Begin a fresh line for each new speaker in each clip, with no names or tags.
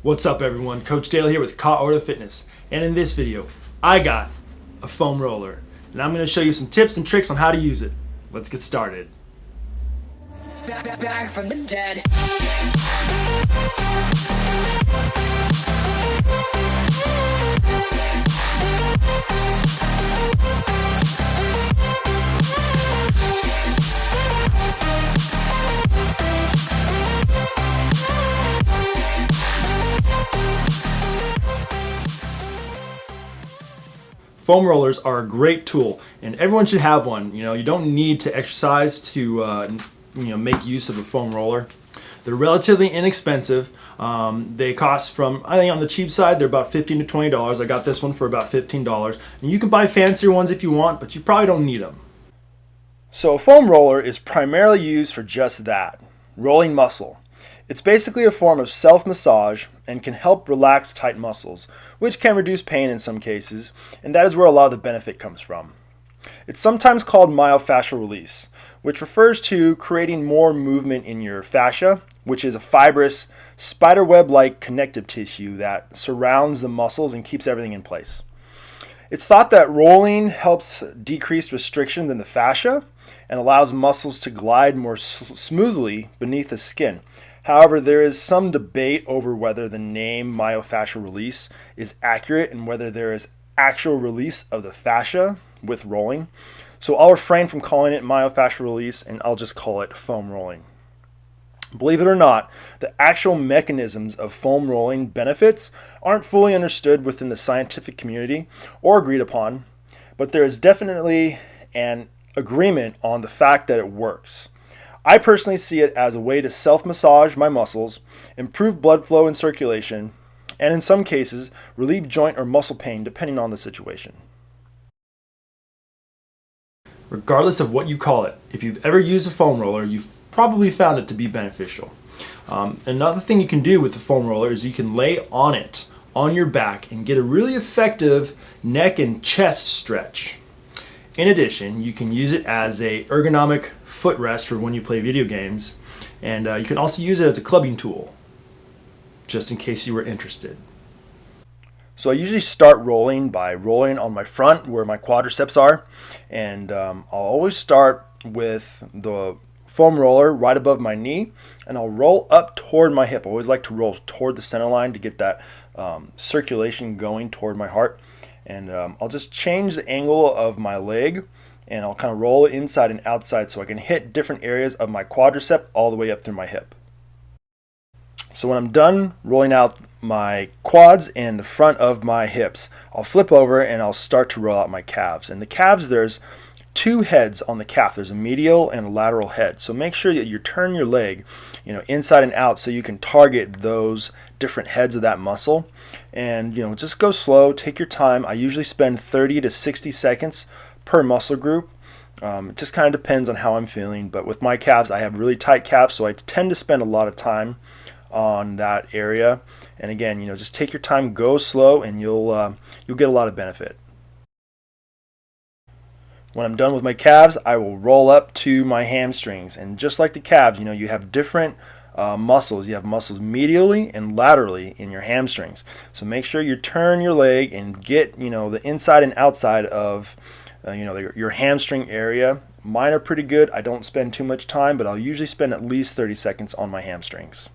What's up everyone, Coach Dale here with Kaha Fitness, and in this video I got a foam roller and I'm going to show you some tips and tricks on how to use it. Let's get started.
Back from the dead.
Foam rollers are a great tool and everyone should have one. You don't need to exercise to make use of a foam roller. They're relatively inexpensive. They cost from, I think on the cheap side, they're about $15 to $20. I got this one for about $15. And you can buy fancier ones if you want, but you probably don't need them. So a foam roller is primarily used for just that, rolling muscle. It's basically a form of self-massage and can help relax tight muscles, which can reduce pain in some cases, and that is where a lot of the benefit comes from. It's sometimes called myofascial release, which refers to creating more movement in your fascia, which is a fibrous, spiderweb-like connective tissue that surrounds the muscles and keeps everything in place. It's thought that rolling helps decrease restriction in the fascia and allows muscles to glide more smoothly beneath the skin. However, there is some debate over whether the name myofascial release is accurate and whether there is actual release of the fascia with rolling. So I'll refrain from calling it myofascial release and I'll just call it foam rolling. Believe it or not, the actual mechanisms of foam rolling benefits aren't fully understood within the scientific community or agreed upon, but there is definitely an agreement on the fact that it works. I personally see it as a way to self-massage my muscles, improve blood flow and circulation, and in some cases, relieve joint or muscle pain depending on the situation. Regardless of what you call it, if you've ever used a foam roller, you've probably found it to be beneficial. Another thing you can do with the foam roller is you can lay on it, on your back, and get a really effective neck and chest stretch. In addition, you can use it as a ergonomic footrest for when you play video games, and you can also use it as a clubbing tool, just in case you were interested. So I usually start rolling by rolling on my front where my quadriceps are, and I'll always start with the foam roller right above my knee, and I'll roll up toward my hip. I always like to roll toward the center line to get that circulation going toward my heart. And I'll just change the angle of my leg and I'll kind of roll it inside and outside so I can hit different areas of my quadricep all the way up through my hip. So when I'm done rolling out my quads and the front of my hips, I'll flip over and I'll start to roll out my calves. And the calves, there's two heads on the calf. There's a medial and a lateral head. So make sure that you turn your leg, inside and out so you can target those different heads of that muscle. And just go slow, take your time. I usually spend 30 to 60 seconds per muscle group. It just kind of depends on how I'm feeling, but with my calves, I have really tight calves, so I tend to spend a lot of time on that area. And again, just take your time, go slow, and you'll get a lot of benefit. When I'm done with my calves, I will roll up to my hamstrings, and just like the calves, you have different muscles. You have muscles medially and laterally in your hamstrings. So make sure you turn your leg and get the inside and outside of your hamstring area. Mine are pretty good. I don't spend too much time, but I'll usually spend at least 30 seconds on my hamstrings.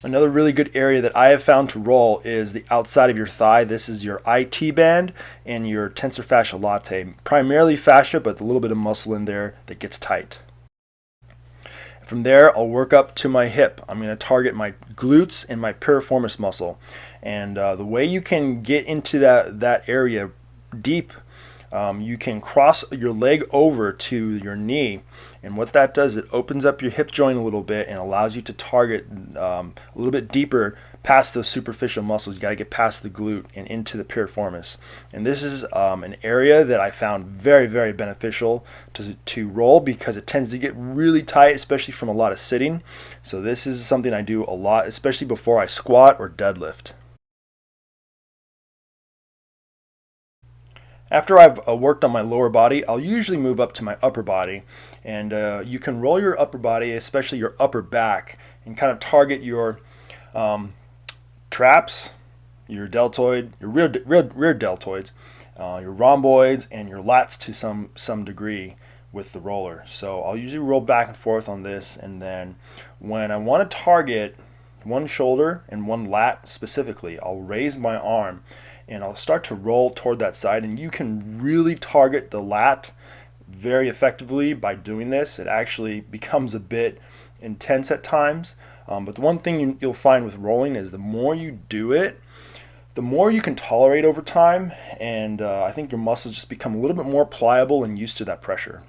Another really good area that I have found to roll is the outside of your thigh. This is your IT band and your tensor fascia latae. Primarily fascia, but a little bit of muscle in there that gets tight. From there, I'll work up to my hip. I'm going to target my glutes and my piriformis muscle. And the way you can get into that area deep, you can cross your leg over to your knee. And what that does, it opens up your hip joint a little bit and allows you to target a little bit deeper past those superficial muscles. You got to get past the glute and into the piriformis. And this is an area that I found very, very beneficial to roll because it tends to get really tight, especially from a lot of sitting. So this is something I do a lot, especially before I squat or deadlift. After I've worked on my lower body, I'll usually move up to my upper body, and you can roll your upper body, especially your upper back, and kind of target your Traps, your deltoid, your rear deltoids, your rhomboids, and your lats to some degree with the roller. So I'll usually roll back and forth on this, and then when I want to target one shoulder and one lat specifically, I'll raise my arm and I'll start to roll toward that side, and you can really target the lat very effectively by doing this. It actually becomes a bit intense at times, but the one thing you'll find with rolling is the more you do it, the more you can tolerate over time, and I think your muscles just become a little bit more pliable and used to that pressure.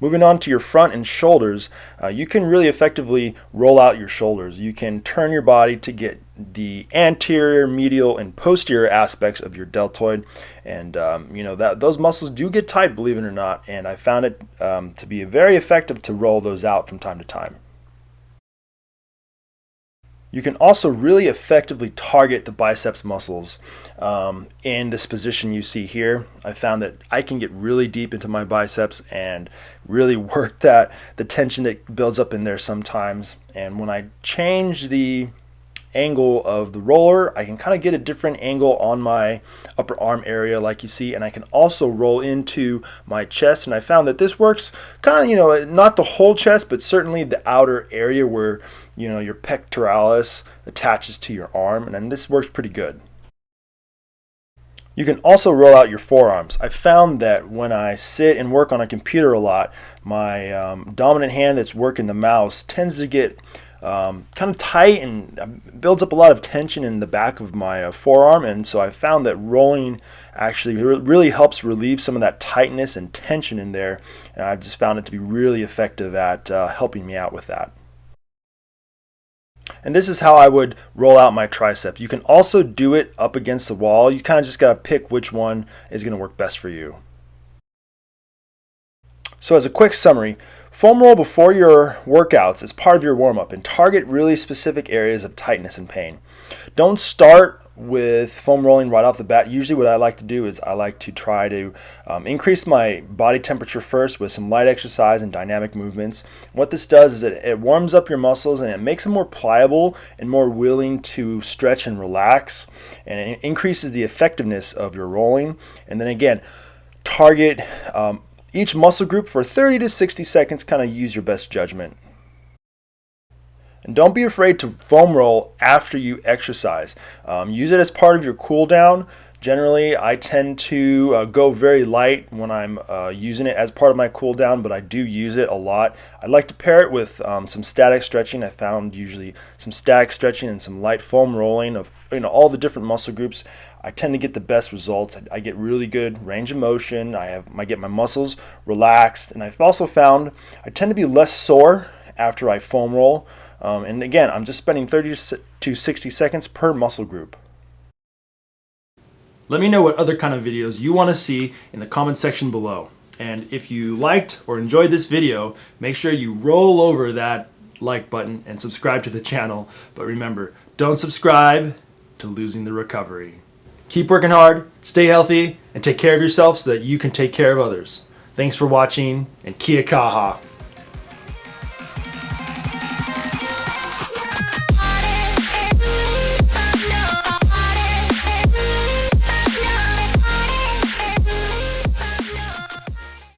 Moving on to your front and shoulders, you can really effectively roll out your shoulders. You can turn your body to get the anterior, medial, and posterior aspects of your deltoid, and those muscles do get tight, believe it or not, and I found it to be very effective to roll those out from time to time. You can also really effectively target the biceps muscles in this position you see here. I found that I can get really deep into my biceps and really work the tension that builds up in there sometimes. And when I change the angle of the roller, I can kind of get a different angle on my upper arm area like you see, and I can also roll into my chest, and I found that this works kind of, not the whole chest, but certainly the outer area where your pectoralis attaches to your arm, and then this works pretty good. You can also roll out your forearms. I found that when I sit and work on a computer a lot, my dominant hand that's working the mouse tends to get kind of tight and builds up a lot of tension in the back of my forearm, and so I found that rolling actually really helps relieve some of that tightness and tension in there, and I've just found it to be really effective at helping me out with that. And this is how I would roll out my triceps. You can also do it up against the wall. You kind of just got to pick which one is going to work best for you. So as a quick summary, foam roll before your workouts is part of your warm-up and target really specific areas of tightness and pain. Don't start with foam rolling right off the bat. Usually what I like to do is I like to try to increase my body temperature first with some light exercise and dynamic movements. What this does is it warms up your muscles and it makes them more pliable and more willing to stretch and relax, and it increases the effectiveness of your rolling. And then again, target each muscle group for 30 to 60 seconds, kind of use your best judgment. And don't be afraid to foam roll after you exercise. Use it as part of your cool down. Generally, I tend to go very light when I'm using it as part of my cool down, but I do use it a lot. I like to pair it with some static stretching. I found usually some static stretching and some light foam rolling of all the different muscle groups. I tend to get the best results. I get really good range of motion. I get my muscles relaxed, and I've also found I tend to be less sore after I foam roll. And again, I'm just spending 30 to 60 seconds per muscle group. Let me know what other kind of videos you want to see in the comment section below. And if you liked or enjoyed this video, make sure you roll over that like button and subscribe to the channel. But remember, don't subscribe to losing the recovery. Keep working hard, stay healthy, and take care of yourself so that you can take care of others. Thanks for watching, and Kia Kaha.